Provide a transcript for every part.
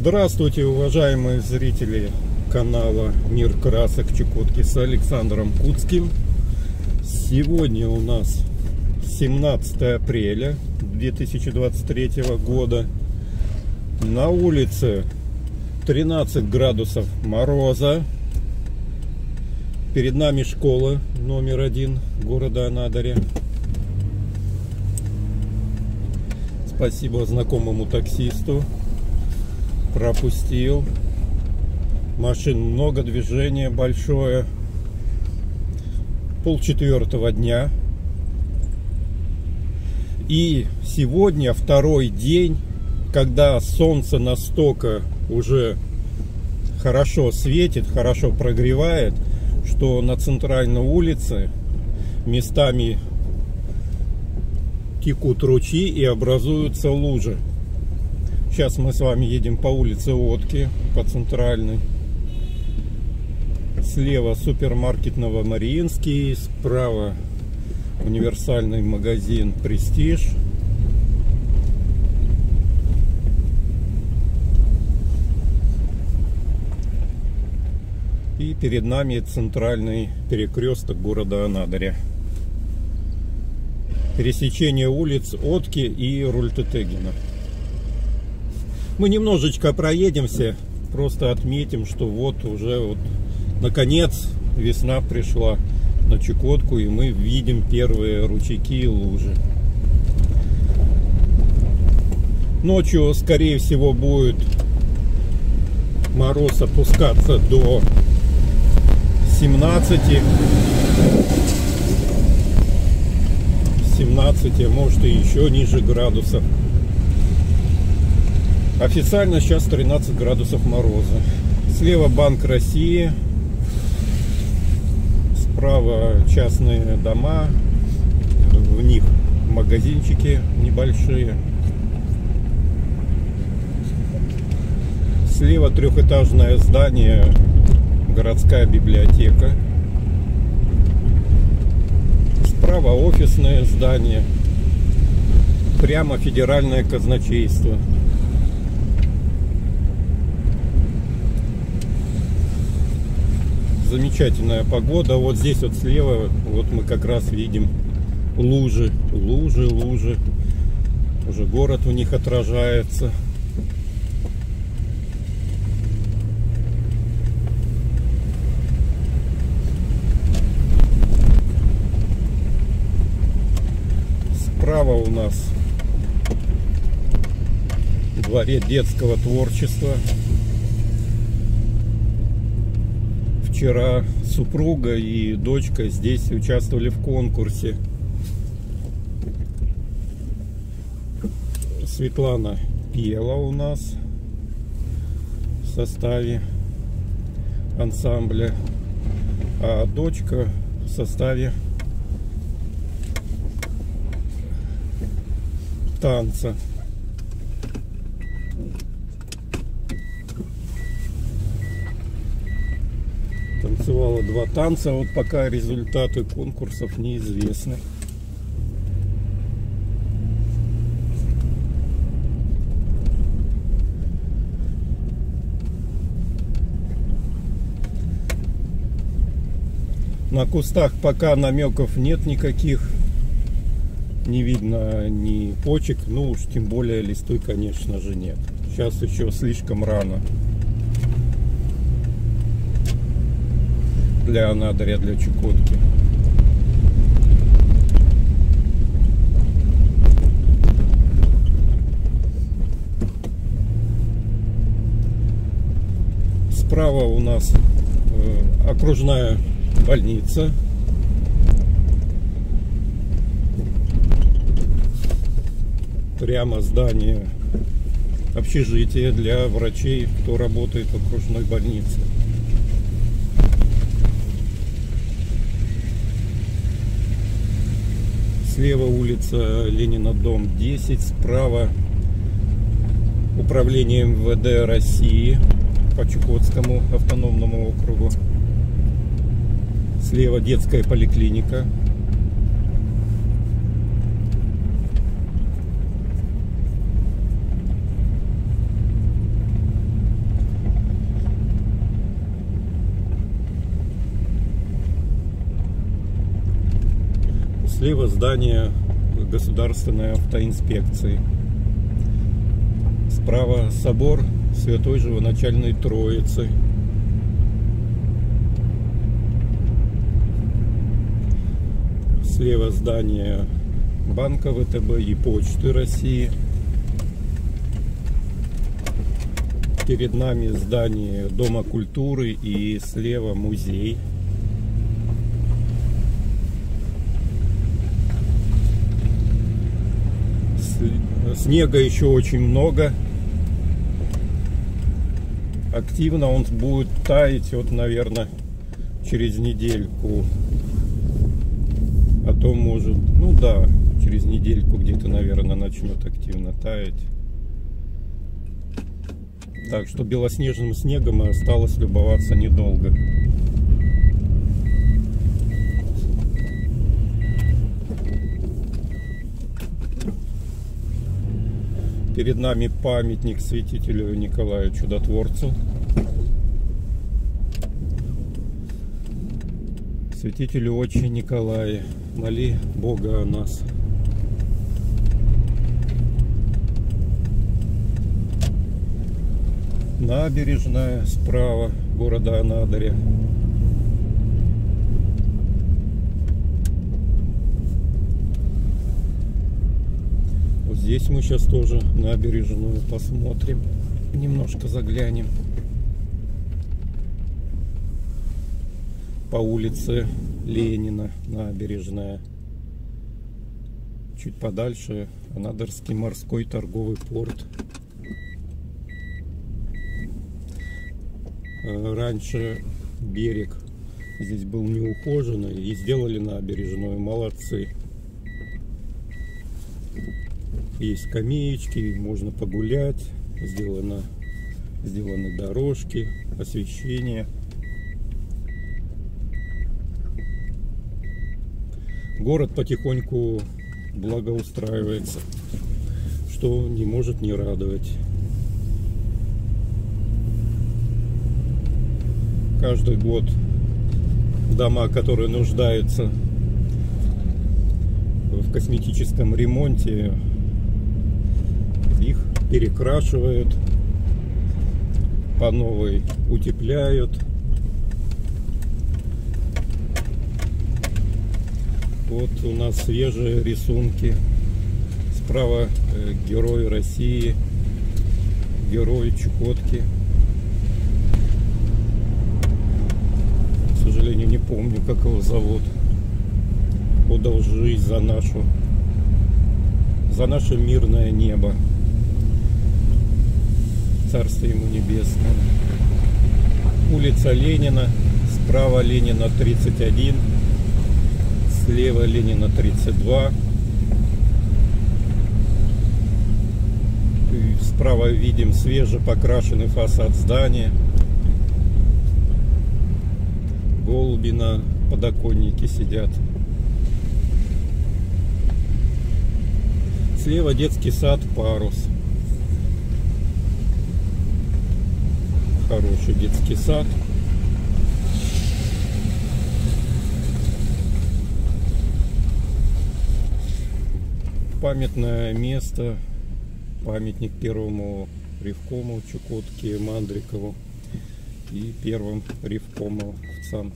Здравствуйте, уважаемые зрители канала Мир красок Чукотки с Александром Куцким. Сегодня у нас 17 апреля 2023 года. На улице 13 градусов мороза. Перед нами школа номер 1 города Анадыря. Спасибо знакомому таксисту. Пропустил. Машин много, движения большое. 3:30 дня. И сегодня второй день, когда солнце настолько уже хорошо светит, хорошо прогревает, что на центральной улице местами текут ручьи и образуются лужи. Сейчас мы с вами едем по улице Отки, по центральной. Слева супермаркет Новомариинский, справа универсальный магазин Престиж. И перед нами центральный перекресток города Анадыря. Пересечение улиц Отки и Рультетегина. Мы немножечко проедемся, просто отметим, что вот уже наконец весна пришла на Чукотку, и мы видим первые ручейки и лужи. Ночью, скорее всего, будет мороз опускаться до 17, а может и еще ниже градусов. Официально сейчас 13 градусов мороза. Слева Банк России, справа частные дома, в них магазинчики небольшие. Слева трехэтажное здание, городская библиотека. Справа офисное здание, прямо федеральное казначейство. Замечательная погода. Вот здесь вот слева вот мы как раз видим лужи. Лужи. Уже город у них отражается. Справа у нас дворец детского творчества. Вчера супруга и дочка здесь участвовали в конкурсе. Светлана пела у нас в составе ансамбля, а дочка в составе танца. Танцевала 2 танца, вот пока результаты конкурсов неизвестны. На кустах пока намеков нет никаких, не видно ни почек, ну уж тем более листвы, конечно же, нет. Сейчас еще слишком рано для Анадыря, для Чукотки. Справа у нас окружная больница. Прямо здание общежития для врачей, кто работает в окружной больнице. Слева улица Ленина, дом 10, справа управление МВД России по Чукотскому автономному округу. Слева детская поликлиника. Слева здание государственной автоинспекции. Справа собор Святой Живоначальной Троицы. Слева здание банка ВТБ и Почты России. Перед нами здание Дома культуры и слева музей. Снега еще очень много. Активно он будет таять, вот, наверное, через недельку. А то может, ну да, через недельку где-то, наверное, начнет активно таять. Так что белоснежным снегом осталось любоваться недолго. Перед нами памятник святителю Николаю Чудотворцу. Святителю Отче Николае, моли Бога о нас. Набережная справа города Анадыря. Вот здесь мы сейчас тоже набережную посмотрим, немножко заглянем. По улице Ленина набережная. Чуть подальше Анадырский морской торговый порт. Раньше берег здесь был неухоженный и сделали набережную. Молодцы. Есть скамеечки, можно погулять. Сделаны дорожки, освещение. Город потихоньку благоустраивается, что не может не радовать. Каждый год дома, которые нуждаются в косметическом ремонте, их перекрашивают, по новой утепляют. Вот у нас свежие рисунки. Справа герой России, герой Чукотки. К сожалению, не помню, как его зовут. Отдал жизнь за наше мирное небо. Царствие ему небесное. Улица Ленина. Справа Ленина 31. Слева Ленина 32. И справа видим свежепокрашенный фасад здания. Голуби на подоконнике сидят. Слева детский сад «Парус». Хороший детский сад. Памятное место, памятник первому ревкому Чукотки Мандрикову и первым ревкомовцам.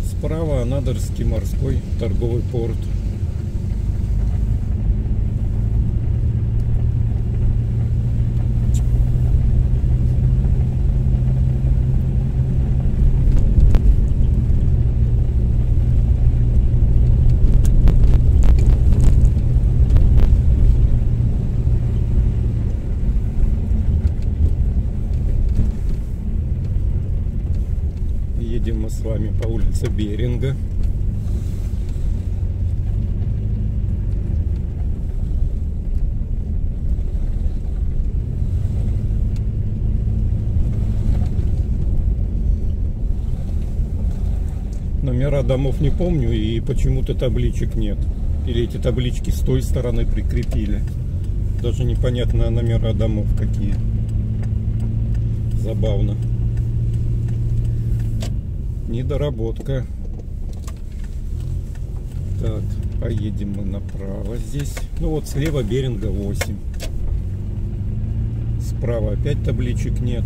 Справа Анадырский морской торговый порт. Едем мы с вами по улице Беринга. Номера домов не помню, и почему-то табличек нет. Или эти таблички с той стороны прикрепили. Даже непонятно номера домов какие. Забавно. Недоработка. Так, поедем мы направо здесь. Ну вот слева Беринга 8. Справа опять табличек нет.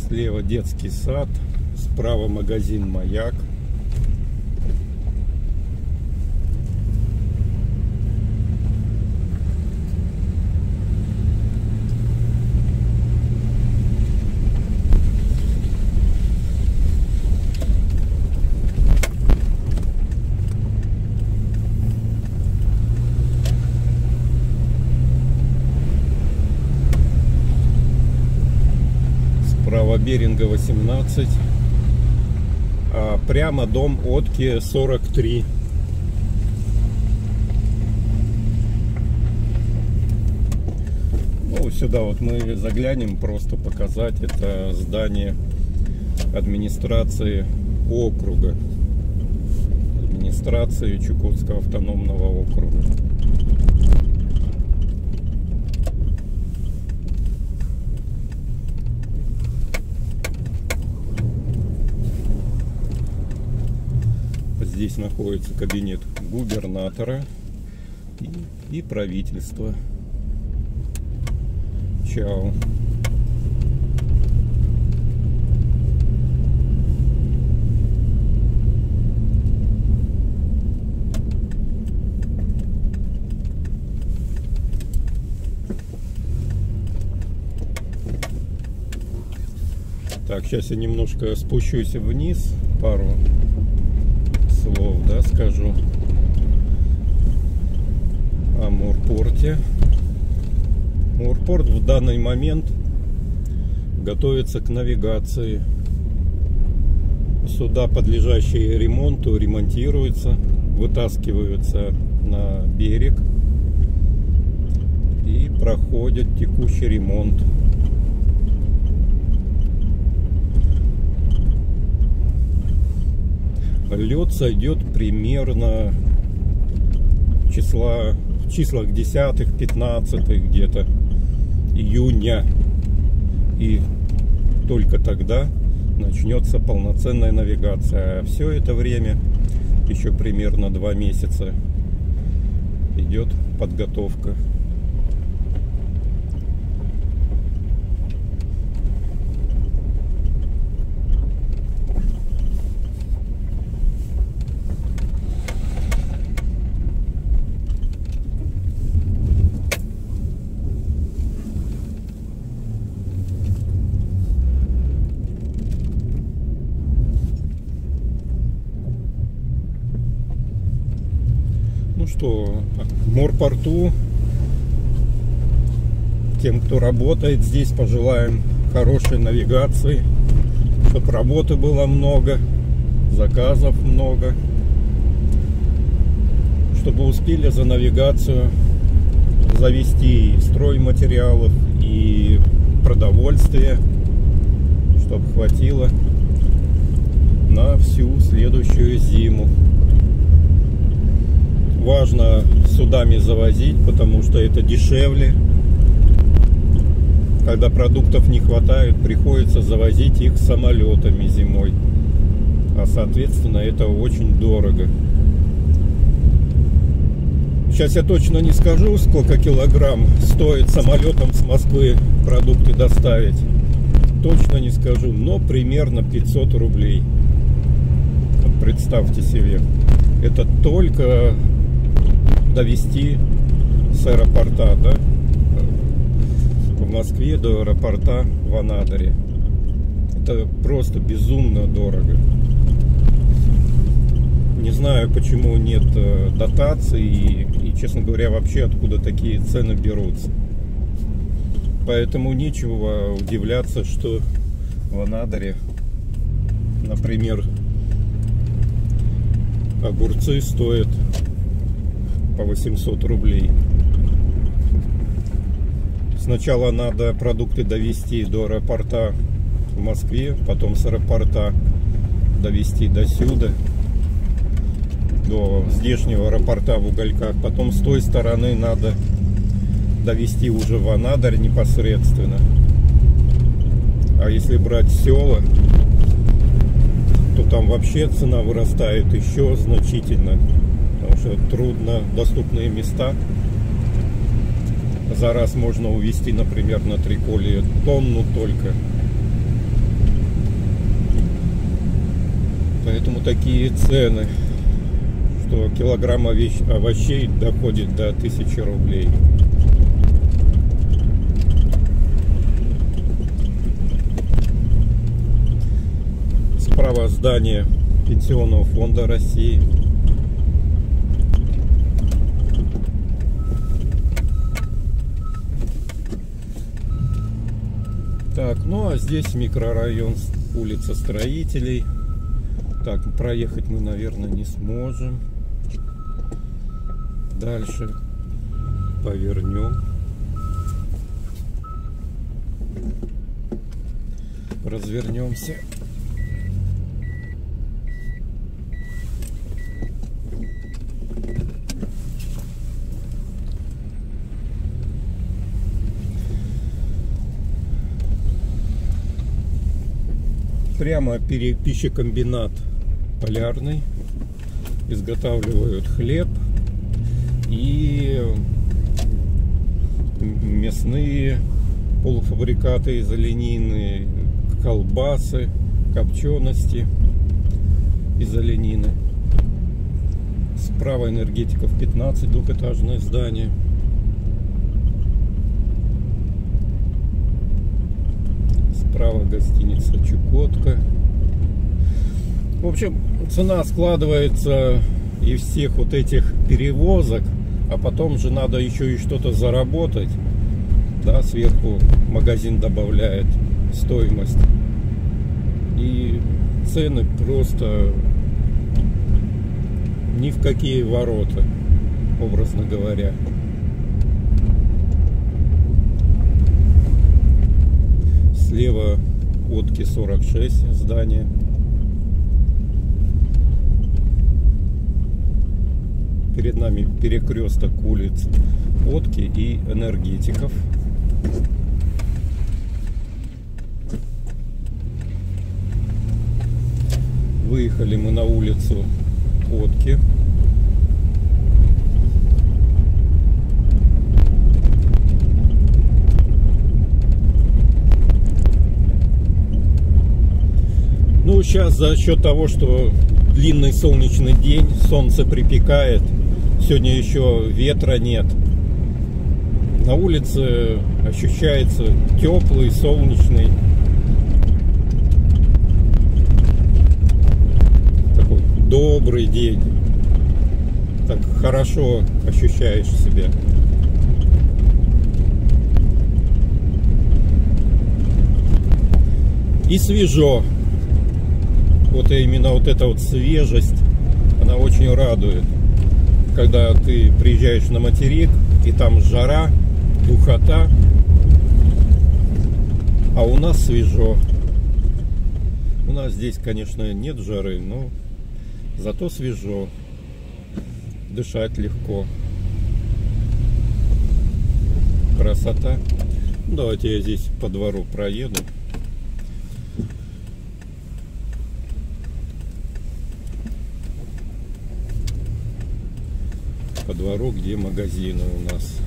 Слева детский сад. Справа магазин «Маяк». Справа Беринга 18. А прямо дом Отки 43. Ну, сюда вот мы заглянем, просто показать. Это здание администрации округа. Администрации Чукотского автономного округа. Здесь находится кабинет губернатора и правительства. Чао. Так, сейчас я немножко спущусь вниз, пару слов, да, скажу о Мурпорте. Мурпорт в данный момент готовится к навигации. Суда, подлежащие ремонту, ремонтируются, вытаскиваются на берег и проходят текущий ремонт. Лед сойдет примерно в числах 10-15 где-то июня. И только тогда начнется полноценная навигация. А все это время, еще примерно 2 месяца, идет подготовка. Ну что, в Мурпорту тем, кто работает здесь, пожелаем хорошей навигации, чтобы работы было много, заказов много, чтобы успели за навигацию завести и стройматериалов, и продовольствие, чтобы хватило на всю следующую зиму. Важно судами завозить, потому что это дешевле. Когда продуктов не хватает, приходится завозить их самолетами зимой. А соответственно, это очень дорого. Сейчас я точно не скажу, сколько килограмм стоит самолетом с Москвы продукты доставить. Точно не скажу, но примерно 500 рублей. Вот представьте себе. Это только довести с аэропорта, да, в Москве до аэропорта в Анадыре. Это просто безумно дорого. Не знаю, почему нет дотаций и, честно говоря, вообще откуда такие цены берутся. Поэтому нечего удивляться, что в Анадыре, например, огурцы стоят по 800 рублей. Сначала надо продукты довести до аэропорта в Москве, потом с аэропорта довести до сюда, до здешнего аэропорта в Угольках. Потом с той стороны надо довести уже в Анадырь непосредственно. А если брать села, то там вообще цена вырастает еще значительно, потому что трудно доступные места. За раз можно увезти, например, на Триколе тонну только. Поэтому такие цены, что килограмм овощей доходит до 1000 рублей. Справа здание Пенсионного фонда России. Так, ну а здесь микрорайон, улица Строителей. Так, проехать мы, наверное, не сможем. Дальше повернем. Развернемся. Прямо пищекомбинат Полярный. Изготавливают хлеб и мясные полуфабрикаты из оленины, колбасы, копчености из оленины. Справа Энергетиков 15, двухэтажное здание. Справа гостиница Чукотка. В общем, цена складывается из всех вот этих перевозок, а потом же надо еще и что-то заработать. Да, сверху магазин добавляет стоимость. И цены просто ни в какие ворота, образно говоря. Слева Отки 46 здание. Перед нами перекресток улиц Отки и Энергетиков. Выехали мы на улицу Отки. Ну, сейчас за счет того, что длинный солнечный день, солнце припекает, сегодня еще ветра нет. На улице ощущается теплый, солнечный, такой добрый день. Так хорошо ощущаешь себя. И свежо. Вот именно вот эта вот свежесть, она очень радует. Когда ты приезжаешь на материк, и там жара, духота, а у нас свежо. У нас здесь, конечно, нет жары, но зато свежо. Дышать легко. Красота. Давайте я здесь по двору проеду. По двору, где магазины у нас.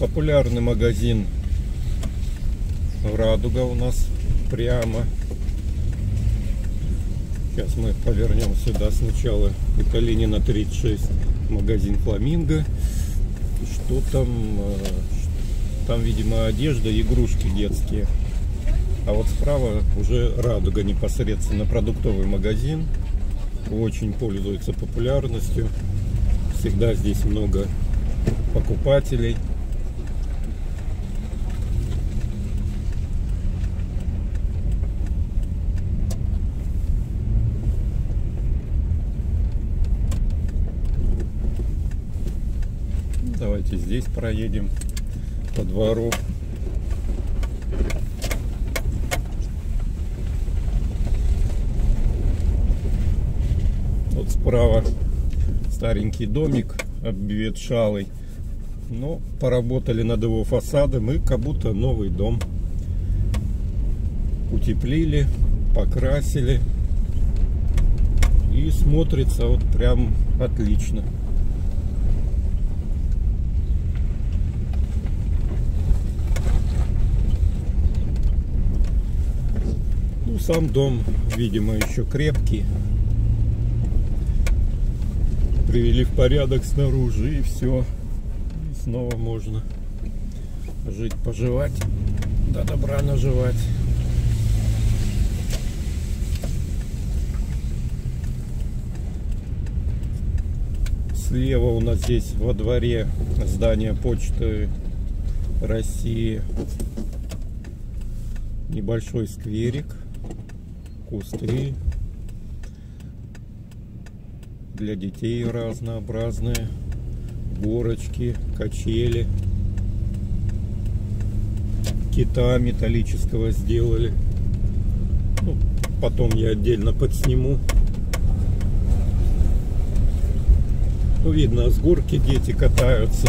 Популярный магазин Радуга у нас прямо. Сейчас мы повернем сюда сначала. Это Ленина 36, магазин Фламинго. Что там? Там, видимо, одежда, игрушки детские. А вот справа уже Радуга, непосредственно продуктовый магазин. Очень пользуется популярностью. Всегда здесь много покупателей. Давайте здесь проедем по двору. Вот справа старенький домик обветшалый, но поработали над его фасадом, и как будто новый дом. Утеплили, покрасили, и смотрится вот прям отлично. Ну, сам дом, видимо, еще крепкий. Привели в порядок снаружи, и все. И снова можно жить, поживать, до добра наживать. Слева у нас здесь во дворе здание Почты России. Небольшой скверик, кусты для детей разнообразные, горочки, качели, кита металлического сделали. Ну, потом я отдельно подсниму. Ну, видно, с горки дети катаются.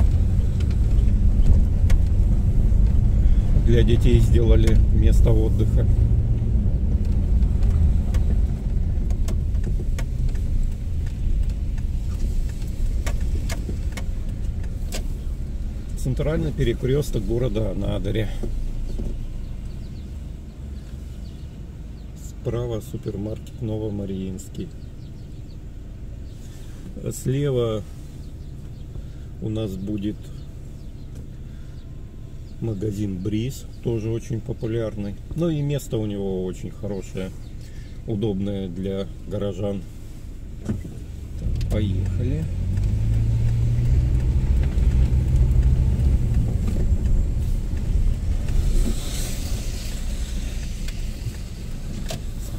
Для детей сделали место отдыха. Центральный перекресток города Анадыря. Справа супермаркет Новомариинский. Слева у нас будет магазин Бриз, тоже очень популярный. Ну и место у него очень хорошее, удобное для горожан. Так, поехали.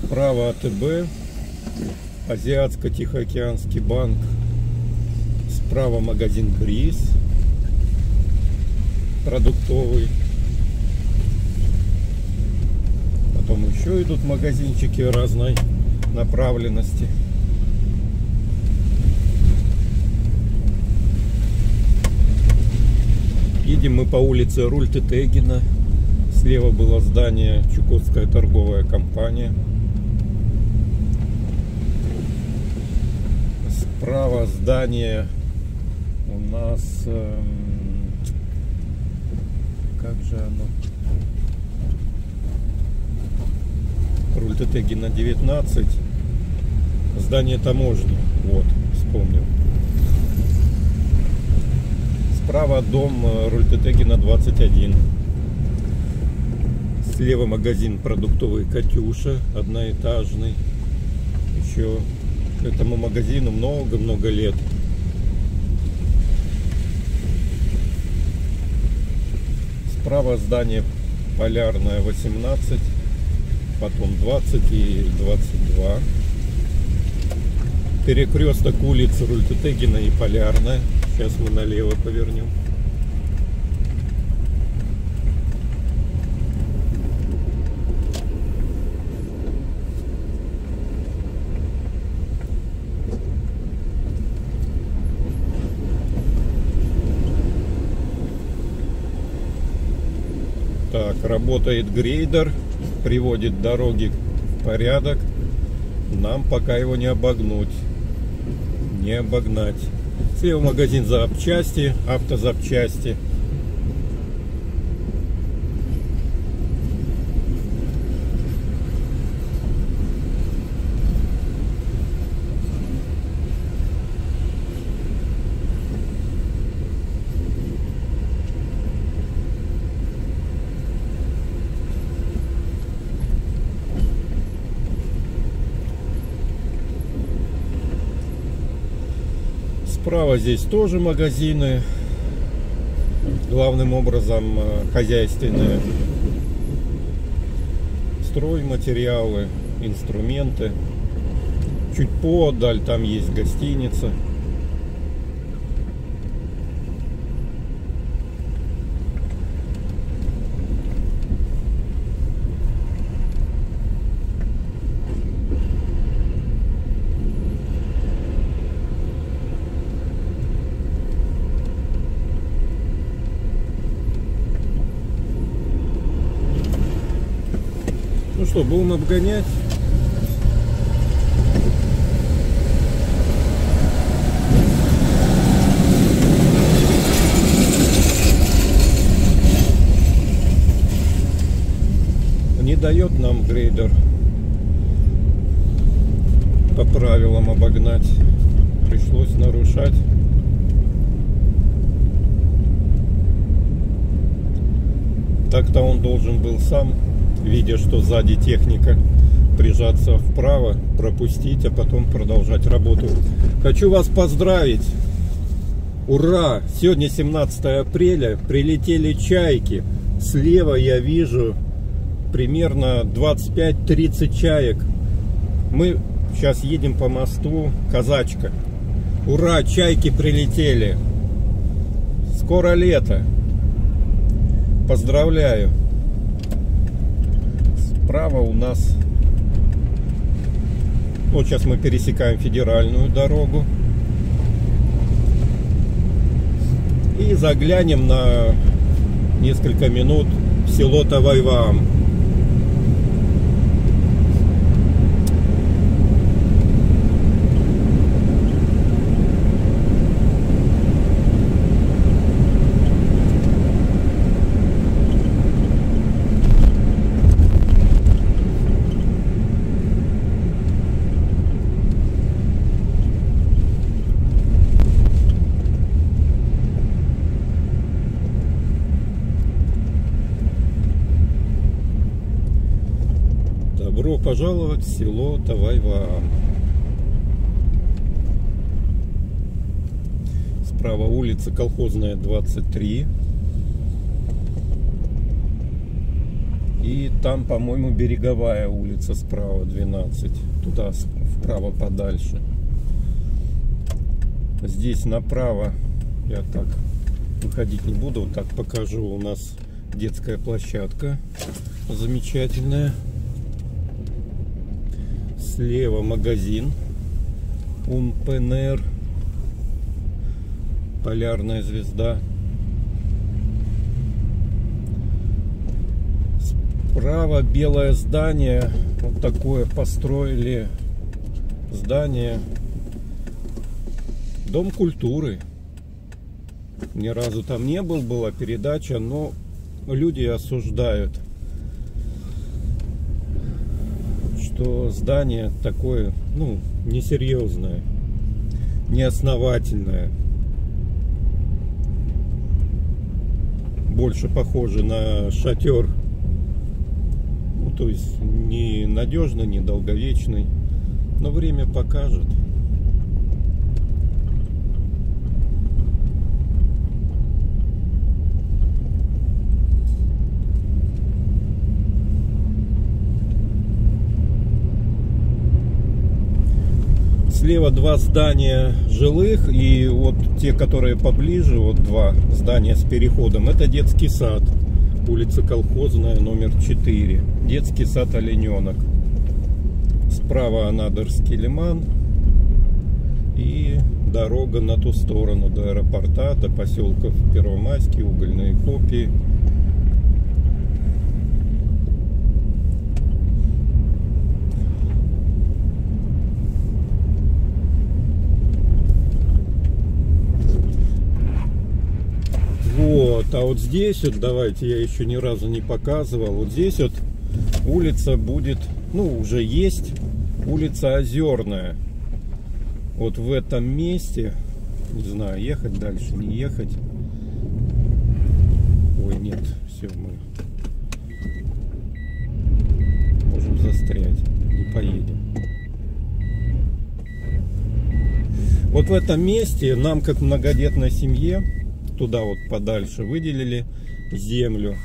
Справа АТБ, Азиатско-Тихоокеанский банк. Справа магазин Бриз, продуктовый. Потом еще идут магазинчики разной направленности. Едем мы по улице Рультетегина. Слева было здание Чукотская торговая компания. Справа здание у нас, как же оно, Рультетегина 19, здание таможни, вот, вспомнил. Справа дом Рультетегина 21. Слева магазин продуктовый Катюша, одноэтажный. Еще этому магазину много-много лет. Справа здание Полярное 18, потом 20 и 22. Перекресток улиц Рультетегина и Полярная. Сейчас мы налево повернем. Так, работает грейдер, приводит дороги в порядок. Нам пока его не обогнуть, не обогнать. Слева магазин запчасти, автозапчасти. Справа здесь тоже магазины, главным образом хозяйственные, стройматериалы, инструменты. Чуть поодаль там есть гостиница. что, будем обгонять? Не дает нам грейдер по правилам обогнать. Пришлось нарушать. Так-то он должен был сам, видя, что сзади техника, прижаться вправо, пропустить, а потом продолжать работу. Хочу вас поздравить! Ура! Сегодня 17 апреля, прилетели чайки. Слева я вижу примерно 25-30 чаек. Мы сейчас едем по мосту Казачка. Ура! Чайки прилетели! Скоро лето! Поздравляю! Справа у нас... Вот сейчас мы пересекаем федеральную дорогу. И заглянем на несколько минут в село Тавайваам. Добро пожаловать в село Тавайваам. Справа улица Колхозная, 23. И там, по-моему, Береговая улица справа, 12. Туда вправо подальше. Здесь направо, я так выходить не буду, вот так покажу. У нас детская площадка замечательная. Слева магазин Унпенер, Полярная звезда. Справа белое здание, вот такое построили здание. Дом культуры. Ни разу там не был, была передача, но люди осуждают, что здание такое, ну, несерьезное, неосновательное, больше похоже на шатер, ну, то есть не надежный, не долговечный, но время покажет. Слева два здания жилых, и вот те, которые поближе, вот два здания с переходом, это детский сад, улица Колхозная, номер 4, детский сад Олененок. Справа Анадырский лиман и дорога на ту сторону, до аэропорта, до поселков Первомайский, Угольные Копии. Вот, а вот здесь вот, давайте, я еще ни разу не показывал, вот здесь вот улица будет, ну, уже есть улица Озерная. Вот в этом месте, не знаю, ехать дальше, не ехать. Ой, нет, все, мы можем застрять, не поедем. Вот в этом месте нам, как многодетной семье, туда вот подальше выделили землю.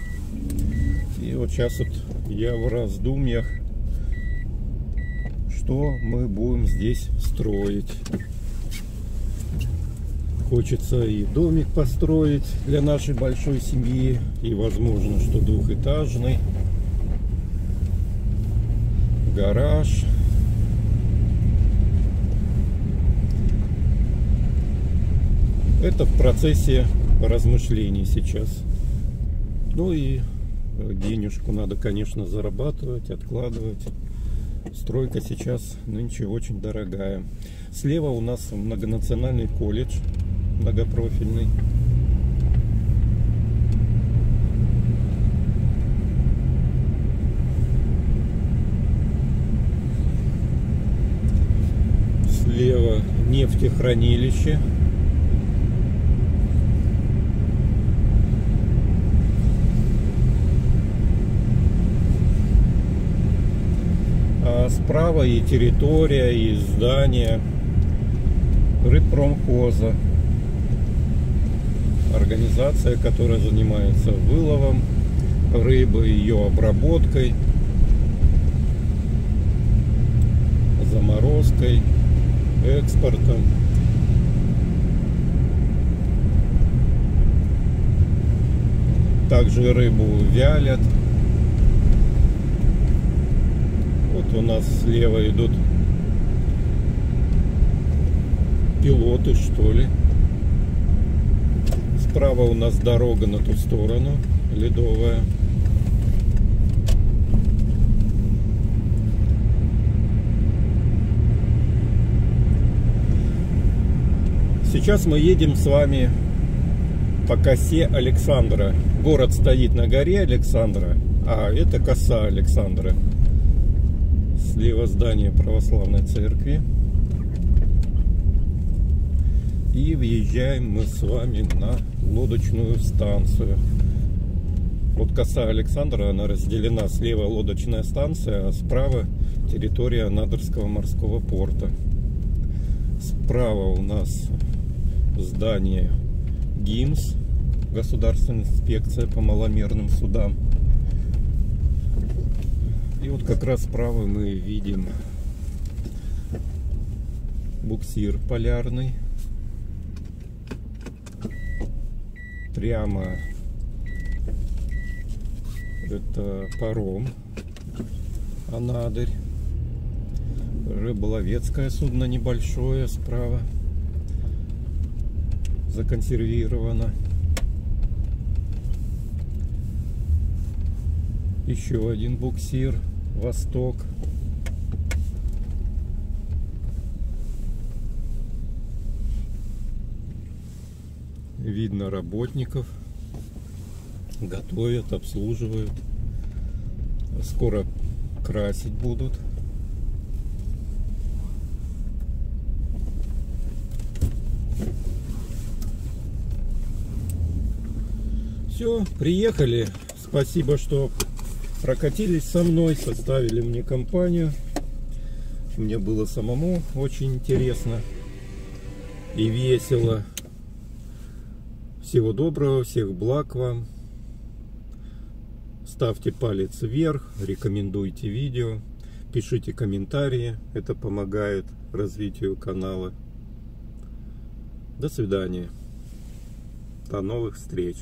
И вот сейчас вот я в раздумьях, что мы будем здесь строить. Хочется и домик построить для нашей большой семьи, и возможно, что двухэтажный, гараж. Это в процессе размышлений сейчас. Ну и денежку надо, конечно, зарабатывать, откладывать. Стройка сейчас нынче очень дорогая. Слева у нас многонациональный колледж, многопрофильный. Слева нефтехранилище. А справа и территория, и здание рыбпромхоза. Организация, которая занимается выловом рыбы, ее обработкой, заморозкой, экспортом. Также рыбу вялят. Вот у нас слева идут пилоты, что ли. Справа у нас дорога на ту сторону, ледовая. Сейчас мы едем с вами по косе Александра. Город стоит на горе Александра, а это коса Александра. Слева здание православной церкви. И въезжаем мы с вами на лодочную станцию. Вот коса Александра, она разделена: слева лодочная станция, а справа территория Анадырского морского порта. Справа у нас здание ГИМС, Государственная инспекция по маломерным судам. И вот как раз справа мы видим буксир полярный. Прямо это паром Анадырь. Рыболовецкое судно небольшое справа законсервировано. Еще один буксир Восток. Видно работников, готовят, обслуживают. Скоро красить будут. Все, приехали. Спасибо, что прокатились со мной, составили мне компанию. Мне было самому очень интересно и весело. Всего доброго, всех благ вам. Ставьте палец вверх, рекомендуйте видео, пишите комментарии. Это помогает развитию канала. До свидания. До новых встреч.